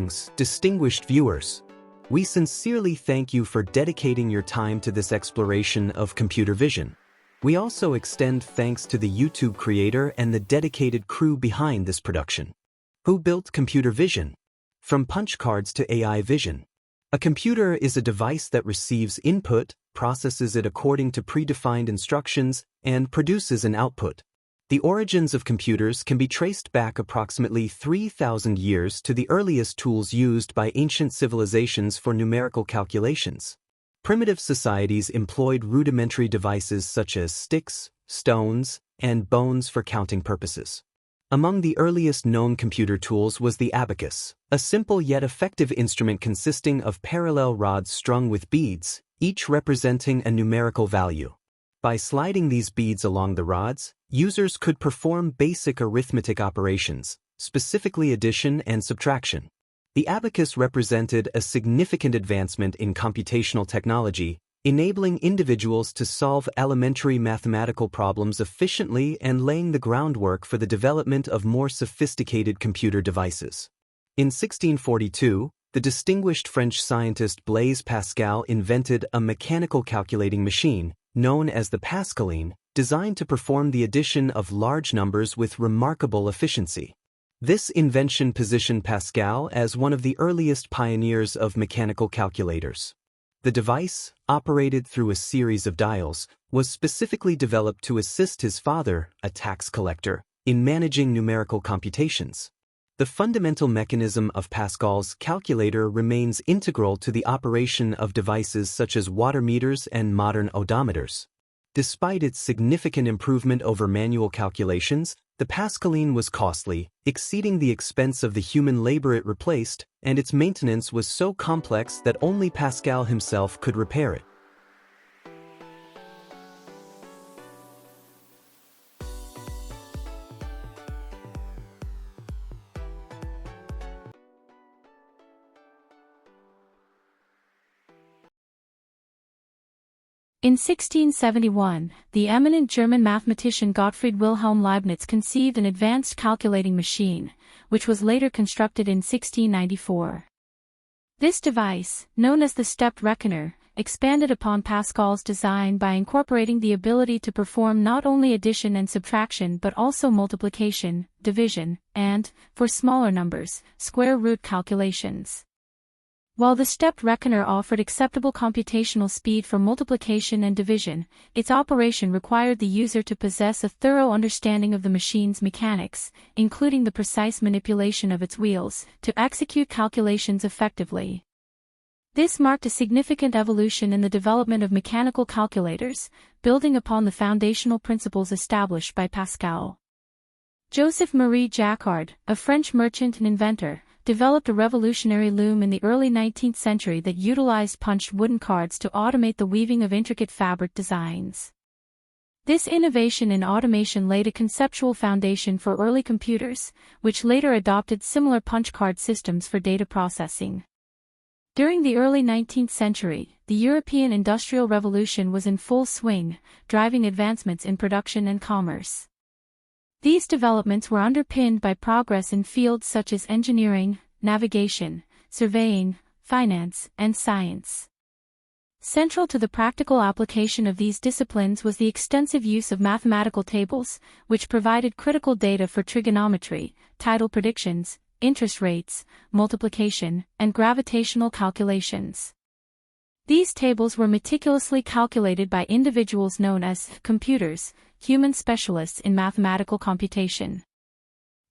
Greetings, distinguished viewers. We sincerely thank you for dedicating your time to this exploration of computer vision. We also extend thanks to the YouTube creator and the dedicated crew behind this production. Who built computer vision? From punch cards to AI vision. A computer is a device that receives input, processes it according to predefined instructions, and produces an output. The origins of computers can be traced back approximately 3,000 years to the earliest tools used by ancient civilizations for numerical calculations. Primitive societies employed rudimentary devices such as sticks, stones, and bones for counting purposes. Among the earliest known computer tools was the abacus, a simple yet effective instrument consisting of parallel rods strung with beads, each representing a numerical value. By sliding these beads along the rods, users could perform basic arithmetic operations, specifically addition and subtraction. The abacus represented a significant advancement in computational technology, enabling individuals to solve elementary mathematical problems efficiently and laying the groundwork for the development of more sophisticated computer devices. In 1642, the distinguished French scientist Blaise Pascal invented a mechanical calculating machine, known as the Pascaline, designed to perform the addition of large numbers with remarkable efficiency. This invention positioned Pascal as one of the earliest pioneers of mechanical calculators. The device, operated through a series of dials, was specifically developed to assist his father, a tax collector, in managing numerical computations. The fundamental mechanism of Pascal's calculator remains integral to the operation of devices such as water meters and modern odometers. Despite its significant improvement over manual calculations, the Pascaline was costly, exceeding the expense of the human labor it replaced, and its maintenance was so complex that only Pascal himself could repair it. In 1671, the eminent German mathematician Gottfried Wilhelm Leibniz conceived an advanced calculating machine, which was later constructed in 1694. This device, known as the stepped reckoner, expanded upon Pascal's design by incorporating the ability to perform not only addition and subtraction but also multiplication, division, and, for smaller numbers, square root calculations. While the stepped reckoner offered acceptable computational speed for multiplication and division, its operation required the user to possess a thorough understanding of the machine's mechanics, including the precise manipulation of its wheels, to execute calculations effectively. This marked a significant evolution in the development of mechanical calculators, building upon the foundational principles established by Pascal. Joseph-Marie Jacquard, a French merchant and inventor, developed a revolutionary loom in the early 19th century that utilized punched wooden cards to automate the weaving of intricate fabric designs. This innovation in automation laid a conceptual foundation for early computers, which later adopted similar punch card systems for data processing. During the early 19th century, the European Industrial Revolution was in full swing, driving advancements in production and commerce. These developments were underpinned by progress in fields such as engineering, navigation, surveying, finance, and science. Central to the practical application of these disciplines was the extensive use of mathematical tables, which provided critical data for trigonometry, tidal predictions, interest rates, multiplication, and gravitational calculations. These tables were meticulously calculated by individuals known as computers, human specialists in mathematical computation.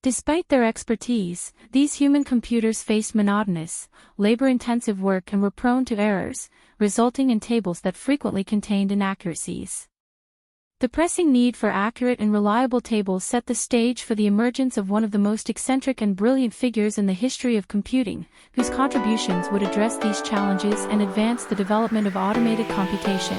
Despite their expertise, these human computers faced monotonous, labor-intensive work and were prone to errors, resulting in tables that frequently contained inaccuracies. The pressing need for accurate and reliable tables set the stage for the emergence of one of the most eccentric and brilliant figures in the history of computing, whose contributions would address these challenges and advance the development of automated computation.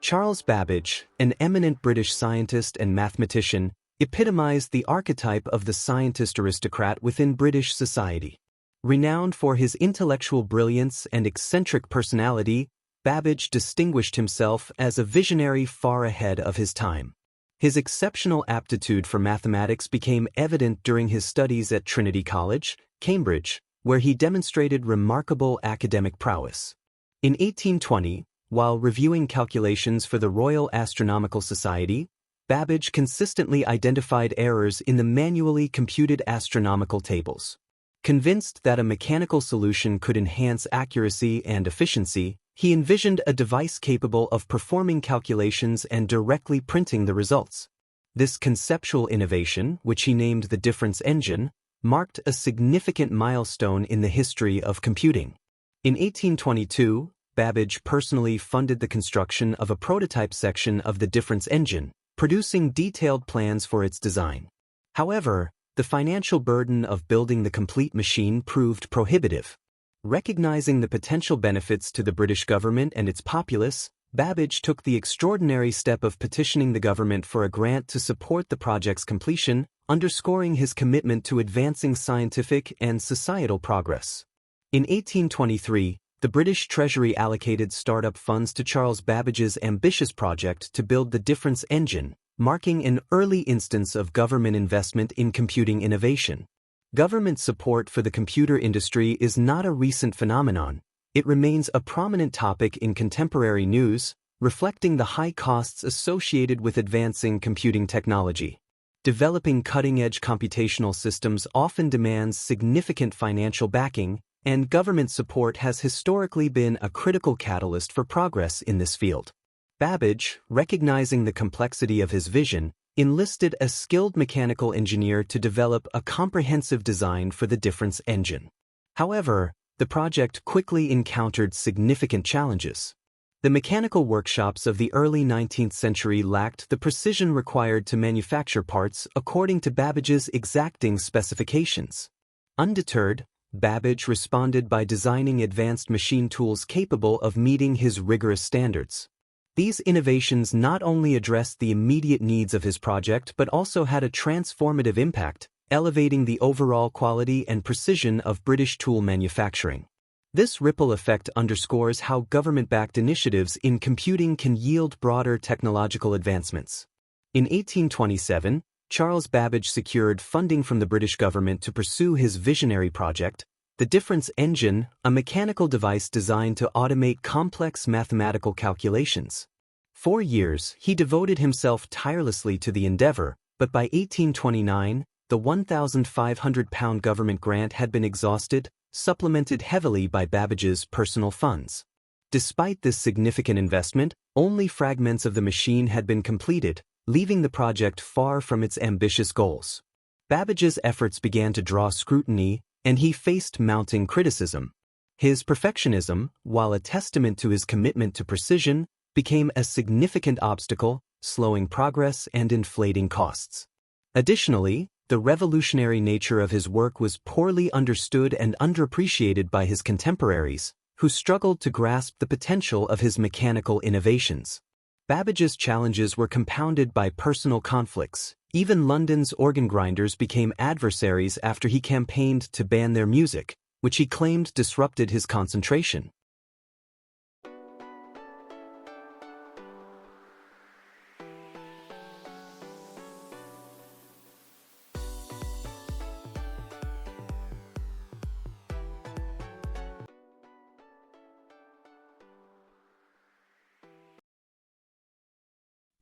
Charles Babbage, an eminent British scientist and mathematician, epitomized the archetype of the scientist aristocrat within British society. Renowned for his intellectual brilliance and eccentric personality, Babbage distinguished himself as a visionary far ahead of his time. His exceptional aptitude for mathematics became evident during his studies at Trinity College, Cambridge, where he demonstrated remarkable academic prowess. In 1820, while reviewing calculations for the Royal Astronomical Society, Babbage consistently identified errors in the manually computed astronomical tables. Convinced that a mechanical solution could enhance accuracy and efficiency, he envisioned a device capable of performing calculations and directly printing the results. This conceptual innovation, which he named the difference engine, marked a significant milestone in the history of computing. In 1822, Babbage personally funded the construction of a prototype section of the difference engine, producing detailed plans for its design. However, the financial burden of building the complete machine proved prohibitive. Recognizing the potential benefits to the British government and its populace, Babbage took the extraordinary step of petitioning the government for a grant to support the project's completion, underscoring his commitment to advancing scientific and societal progress. In 1823, the British Treasury allocated startup funds to Charles Babbage's ambitious project to build the difference engine, marking an early instance of government investment in computing innovation. Government support for the computer industry is not a recent phenomenon. It remains a prominent topic in contemporary news, reflecting the high costs associated with advancing computing technology. Developing cutting-edge computational systems often demands significant financial backing, and government support has historically been a critical catalyst for progress in this field. Babbage, recognizing the complexity of his vision, enlisted a skilled mechanical engineer to develop a comprehensive design for the difference engine. However, the project quickly encountered significant challenges. The mechanical workshops of the early 19th century lacked the precision required to manufacture parts according to Babbage's exacting specifications. Undeterred, Babbage responded by designing advanced machine tools capable of meeting his rigorous standards. These innovations not only addressed the immediate needs of his project but also had a transformative impact, elevating the overall quality and precision of British tool manufacturing. This ripple effect underscores how government-backed initiatives in computing can yield broader technological advancements. In 1827, Charles Babbage secured funding from the British government to pursue his visionary project, the difference engine, a mechanical device designed to automate complex mathematical calculations. For years, he devoted himself tirelessly to the endeavor, but by 1829, the £1,500 government grant had been exhausted, supplemented heavily by Babbage's personal funds. Despite this significant investment, only fragments of the machine had been completed, leaving the project far from its ambitious goals. Babbage's efforts began to draw scrutiny, and he faced mounting criticism. His perfectionism, while a testament to his commitment to precision, became a significant obstacle, slowing progress and inflating costs. Additionally, the revolutionary nature of his work was poorly understood and underappreciated by his contemporaries, who struggled to grasp the potential of his mechanical innovations. Babbage's challenges were compounded by personal conflicts. Even London's organ grinders became adversaries after he campaigned to ban their music, which he claimed disrupted his concentration.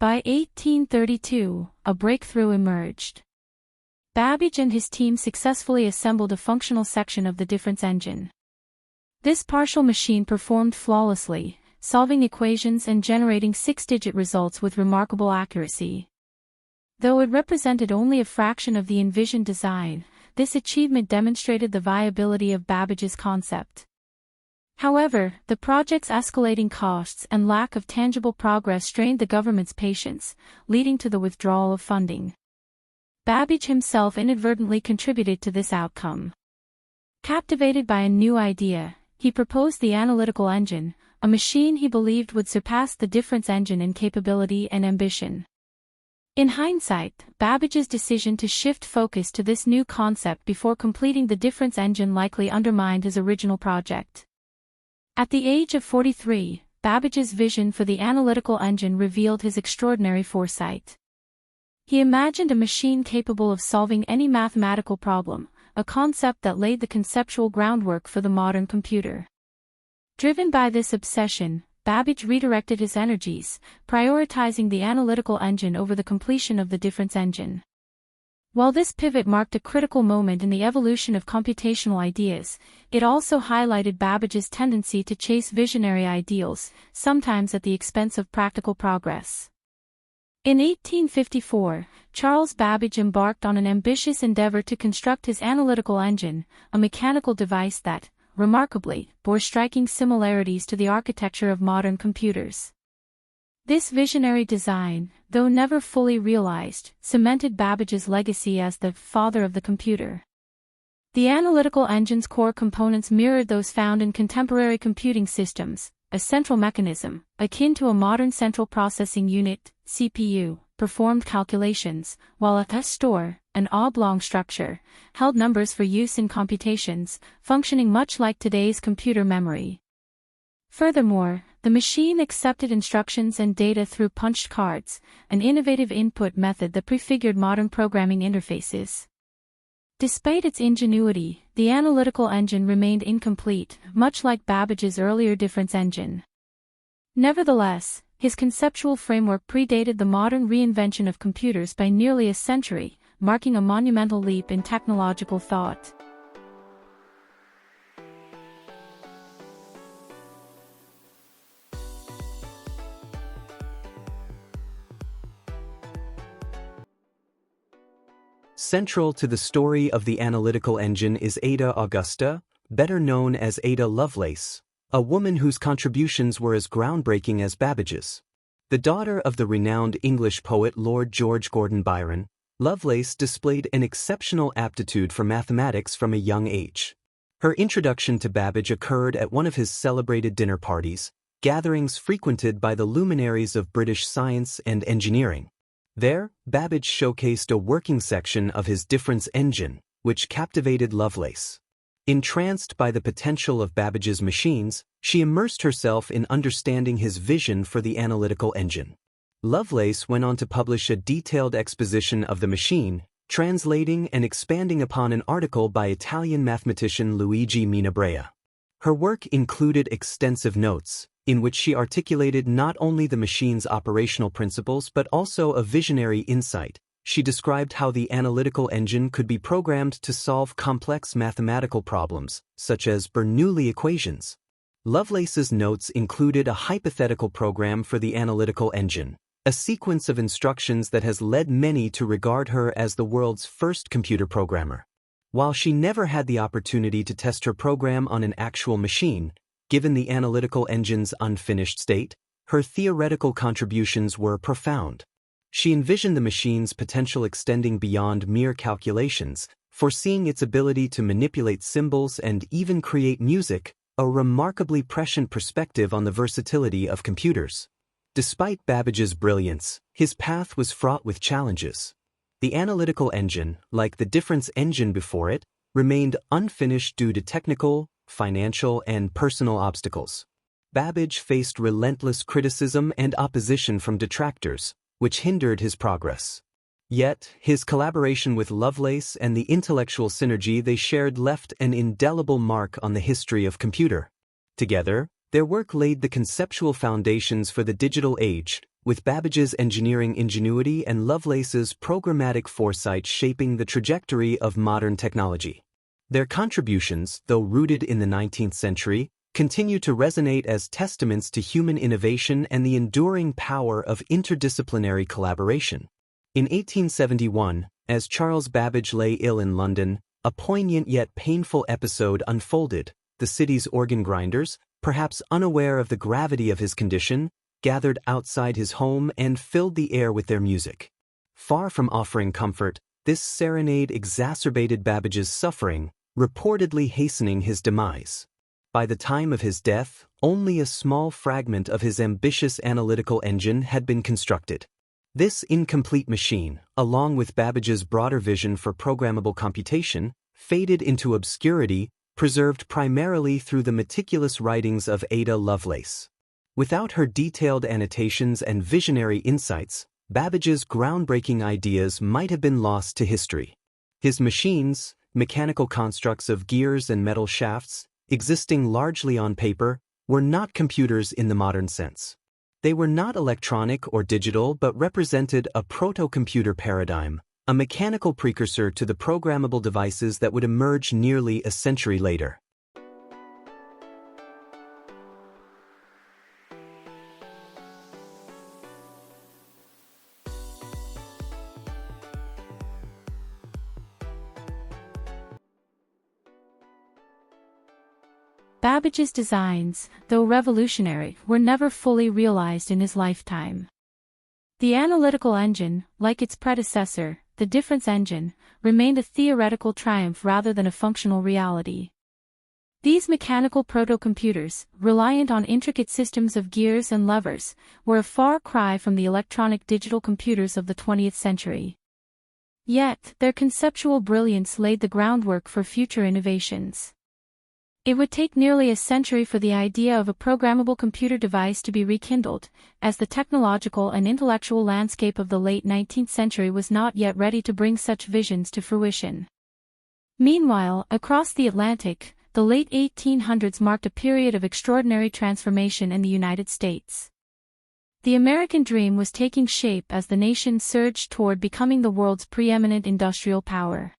By 1832, a breakthrough emerged. Babbage and his team successfully assembled a functional section of the difference engine. This partial machine performed flawlessly, solving equations and generating six-digit results with remarkable accuracy. Though it represented only a fraction of the envisioned design, this achievement demonstrated the viability of Babbage's concept. However, the project's escalating costs and lack of tangible progress strained the government's patience, leading to the withdrawal of funding. Babbage himself inadvertently contributed to this outcome. Captivated by a new idea, he proposed the analytical engine, a machine he believed would surpass the difference engine in capability and ambition. In hindsight, Babbage's decision to shift focus to this new concept before completing the difference engine likely undermined his original project. At the age of 43, Babbage's vision for the analytical engine revealed his extraordinary foresight. He imagined a machine capable of solving any mathematical problem, a concept that laid the conceptual groundwork for the modern computer. Driven by this obsession, Babbage redirected his energies, prioritizing the analytical engine over the completion of the difference engine. While this pivot marked a critical moment in the evolution of computational ideas, it also highlighted Babbage's tendency to chase visionary ideals, sometimes at the expense of practical progress. In 1854, Charles Babbage embarked on an ambitious endeavor to construct his analytical engine, a mechanical device that, remarkably, bore striking similarities to the architecture of modern computers. This visionary design, though never fully realized, cemented Babbage's legacy as the father of the computer. The analytical engine's core components mirrored those found in contemporary computing systems: a central mechanism, akin to a modern central processing unit, CPU, performed calculations, while a store, an oblong structure, held numbers for use in computations, functioning much like today's computer memory. Furthermore, the machine accepted instructions and data through punched cards, an innovative input method that prefigured modern programming interfaces. Despite its ingenuity, the analytical engine remained incomplete, much like Babbage's earlier difference engine. Nevertheless, his conceptual framework predated the modern reinvention of computers by nearly a century, marking a monumental leap in technological thought. Central to the story of the analytical engine is Ada Augusta, better known as Ada Lovelace, a woman whose contributions were as groundbreaking as Babbage's. The daughter of the renowned English poet Lord George Gordon Byron, Lovelace displayed an exceptional aptitude for mathematics from a young age. Her introduction to Babbage occurred at one of his celebrated dinner parties, gatherings frequented by the luminaries of British science and engineering. There, Babbage showcased a working section of his difference engine, which captivated Lovelace. Entranced by the potential of Babbage's machines, she immersed herself in understanding his vision for the analytical engine. Lovelace went on to publish a detailed exposition of the machine, translating and expanding upon an article by Italian mathematician Luigi Minabrea. Her work included extensive notes, in which she articulated not only the machine's operational principles but also a visionary insight. She described how the analytical engine could be programmed to solve complex mathematical problems, such as Bernoulli equations. Lovelace's notes included a hypothetical program for the analytical engine, a sequence of instructions that has led many to regard her as the world's first computer programmer. While she never had the opportunity to test her program on an actual machine, given the analytical engine's unfinished state, her theoretical contributions were profound. She envisioned the machine's potential extending beyond mere calculations, foreseeing its ability to manipulate symbols and even create music, a remarkably prescient perspective on the versatility of computers. Despite Babbage's brilliance, his path was fraught with challenges. The analytical engine, like the difference engine before it, remained unfinished due to technical, financial, and personal obstacles. Babbage faced relentless criticism and opposition from detractors, which hindered his progress. Yet, his collaboration with Lovelace and the intellectual synergy they shared left an indelible mark on the history of computer. Together, their work laid the conceptual foundations for the digital age, with Babbage's engineering ingenuity and Lovelace's programmatic foresight shaping the trajectory of modern technology. Their contributions, though rooted in the 19th century, continue to resonate as testaments to human innovation and the enduring power of interdisciplinary collaboration. In 1871, as Charles Babbage lay ill in London, a poignant yet painful episode unfolded. The city's organ grinders, perhaps unaware of the gravity of his condition, gathered outside his home and filled the air with their music. Far from offering comfort, this serenade exacerbated Babbage's suffering, reportedly hastening his demise. By the time of his death, only a small fragment of his ambitious analytical engine had been constructed. This incomplete machine, along with Babbage's broader vision for programmable computation, faded into obscurity, preserved primarily through the meticulous writings of Ada Lovelace. Without her detailed annotations and visionary insights, Babbage's groundbreaking ideas might have been lost to history. His machines, mechanical constructs of gears and metal shafts, existing largely on paper, were not computers in the modern sense. They were not electronic or digital but represented a proto-computer paradigm, a mechanical precursor to the programmable devices that would emerge nearly a century later. Babbage's designs, though revolutionary, were never fully realized in his lifetime. The analytical engine, like its predecessor, the difference engine, remained a theoretical triumph rather than a functional reality. These mechanical proto-computers, reliant on intricate systems of gears and levers, were a far cry from the electronic digital computers of the 20th century. Yet, their conceptual brilliance laid the groundwork for future innovations. It would take nearly a century for the idea of a programmable computer device to be rekindled, as the technological and intellectual landscape of the late 19th century was not yet ready to bring such visions to fruition. Meanwhile, across the Atlantic, the late 1800s marked a period of extraordinary transformation in the United States. The American dream was taking shape as the nation surged toward becoming the world's preeminent industrial power.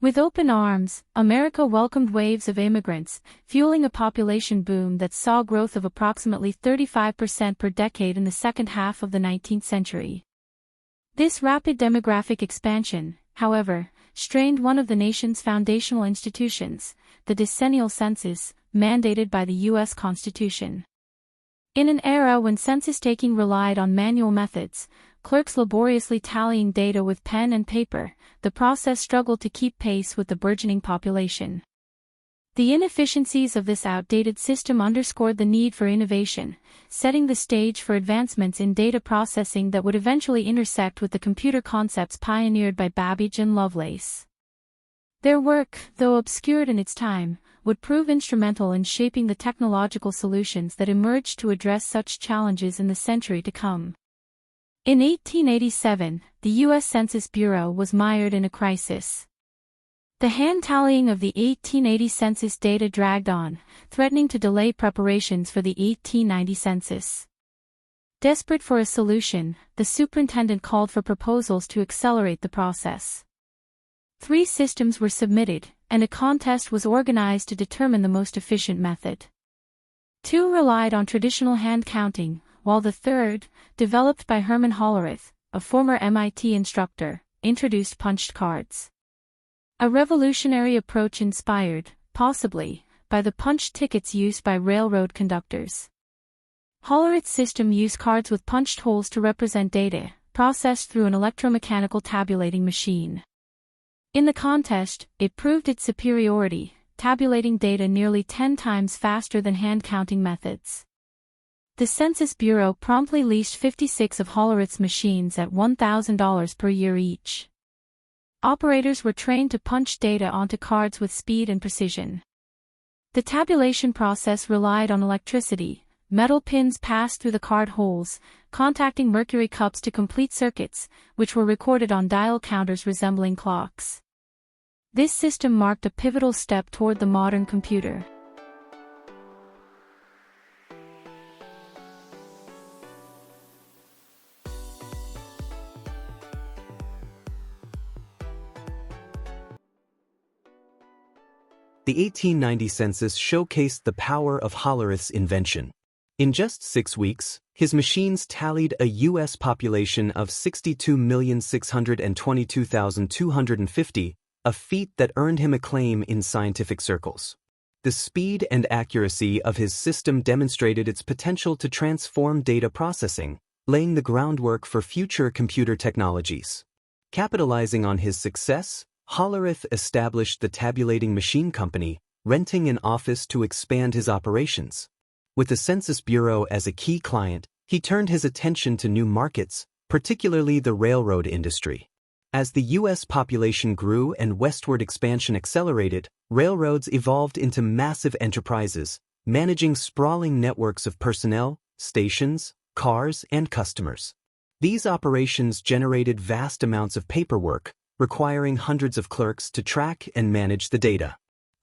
With open arms, America welcomed waves of immigrants, fueling a population boom that saw growth of approximately 35% per decade in the second half of the 19th century. This rapid demographic expansion, however, strained one of the nation's foundational institutions, the decennial census, mandated by the U.S. Constitution. In an era when census-taking relied on manual methods, clerks laboriously tallying data with pen and paper, the process struggled to keep pace with the burgeoning population. The inefficiencies of this outdated system underscored the need for innovation, setting the stage for advancements in data processing that would eventually intersect with the computer concepts pioneered by Babbage and Lovelace. Their work, though obscured in its time, would prove instrumental in shaping the technological solutions that emerged to address such challenges in the century to come. In 1887, the U.S. Census Bureau was mired in a crisis. The hand-tallying of the 1880 census data dragged on, threatening to delay preparations for the 1890 census. Desperate for a solution, the superintendent called for proposals to accelerate the process. 3 systems were submitted, and a contest was organized to determine the most efficient method. 2 relied on traditional hand counting, while the third, developed by Herman Hollerith, a former MIT instructor, introduced punched cards. A revolutionary approach inspired, possibly, by the punched tickets used by railroad conductors. Hollerith's system used cards with punched holes to represent data, processed through an electromechanical tabulating machine. In the contest, it proved its superiority, tabulating data nearly 10 times faster than hand-counting methods. The Census Bureau promptly leased 56 of Hollerith's machines at $1,000 per year each. Operators were trained to punch data onto cards with speed and precision. The tabulation process relied on electricity. Metal pins passed through the card holes, contacting mercury cups to complete circuits, which were recorded on dial counters resembling clocks. This system marked a pivotal step toward the modern computer. The 1890 census showcased the power of Hollerith's invention. In just 6 weeks, his machines tallied a U.S. population of 62,622,250, a feat that earned him acclaim in scientific circles. The speed and accuracy of his system demonstrated its potential to transform data processing, laying the groundwork for future computer technologies. Capitalizing on his success, Hollerith established the Tabulating Machine Company, renting an office to expand his operations. With the Census Bureau as a key client, he turned his attention to new markets, particularly the railroad industry. As the U.S. population grew and westward expansion accelerated, railroads evolved into massive enterprises, managing sprawling networks of personnel, stations, cars, and customers. These operations generated vast amounts of paperwork, requiring hundreds of clerks to track and manage the data.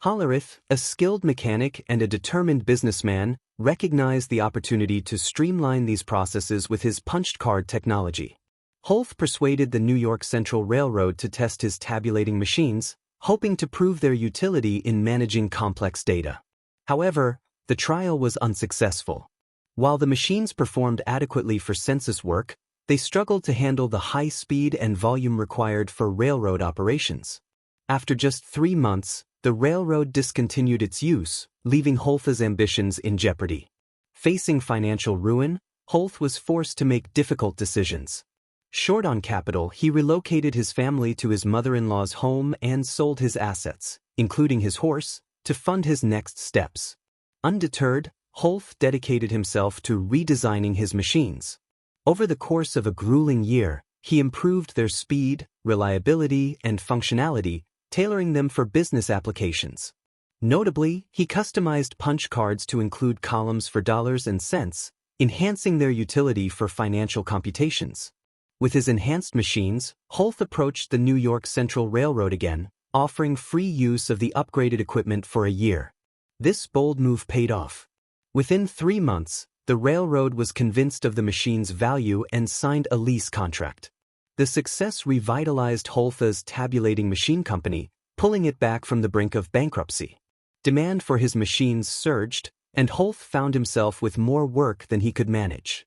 Hollerith, a skilled mechanic and a determined businessman, recognized the opportunity to streamline these processes with his punched card technology. Holth persuaded the New York Central Railroad to test his tabulating machines, hoping to prove their utility in managing complex data. However, the trial was unsuccessful. While the machines performed adequately for census work, they struggled to handle the high speed and volume required for railroad operations. After just 3 months, the railroad discontinued its use, leaving Holth's ambitions in jeopardy. Facing financial ruin, Holth was forced to make difficult decisions. Short on capital, he relocated his family to his mother-in-law's home and sold his assets, including his horse, to fund his next steps. Undeterred, Holth dedicated himself to redesigning his machines. Over the course of a grueling year, he improved their speed, reliability, and functionality, tailoring them for business applications. Notably, he customized punch cards to include columns for dollars and cents, enhancing their utility for financial computations. With his enhanced machines, Holth approached the New York Central Railroad again, offering free use of the upgraded equipment for a year. This bold move paid off. Within 3 months, the railroad was convinced of the machine's value and signed a lease contract. The success revitalized Holth's tabulating machine company, pulling it back from the brink of bankruptcy. Demand for his machines surged, and Holth found himself with more work than he could manage.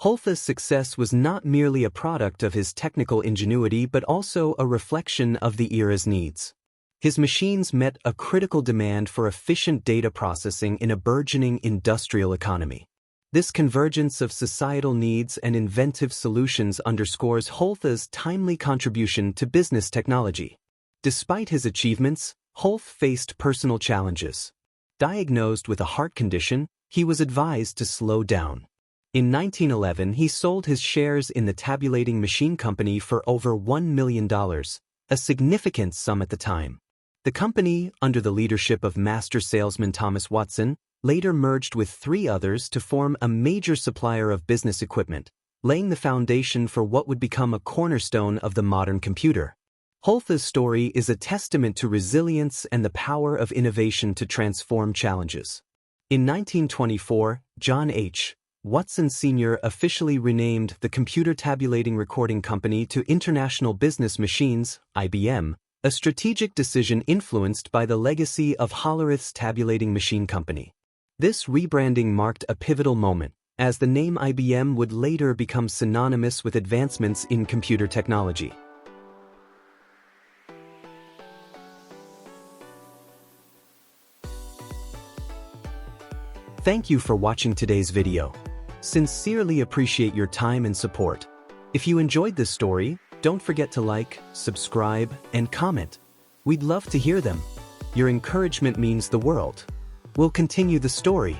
Holth's success was not merely a product of his technical ingenuity but also a reflection of the era's needs. His machines met a critical demand for efficient data processing in a burgeoning industrial economy. This convergence of societal needs and inventive solutions underscores Holth's timely contribution to business technology. Despite his achievements, Holth faced personal challenges. Diagnosed with a heart condition, he was advised to slow down. In 1911, he sold his shares in the tabulating machine company for over $1 million, a significant sum at the time. The company, under the leadership of master salesman Thomas Watson, later merged with 3 others to form a major supplier of business equipment, laying the foundation for what would become a cornerstone of the modern computer. Holth's story is a testament to resilience and the power of innovation to transform challenges. In 1924, John H. Watson Sr. officially renamed the Computer Tabulating Recording Company to International Business Machines, IBM, a strategic decision influenced by the legacy of Hollerith's tabulating machine company. This rebranding marked a pivotal moment, as the name IBM would later become synonymous with advancements in computer technology. Thank you for watching today's video. Sincerely appreciate your time and support. If you enjoyed this story, don't forget to like, subscribe, and comment. We'd love to hear them. Your encouragement means the world. We'll continue the story.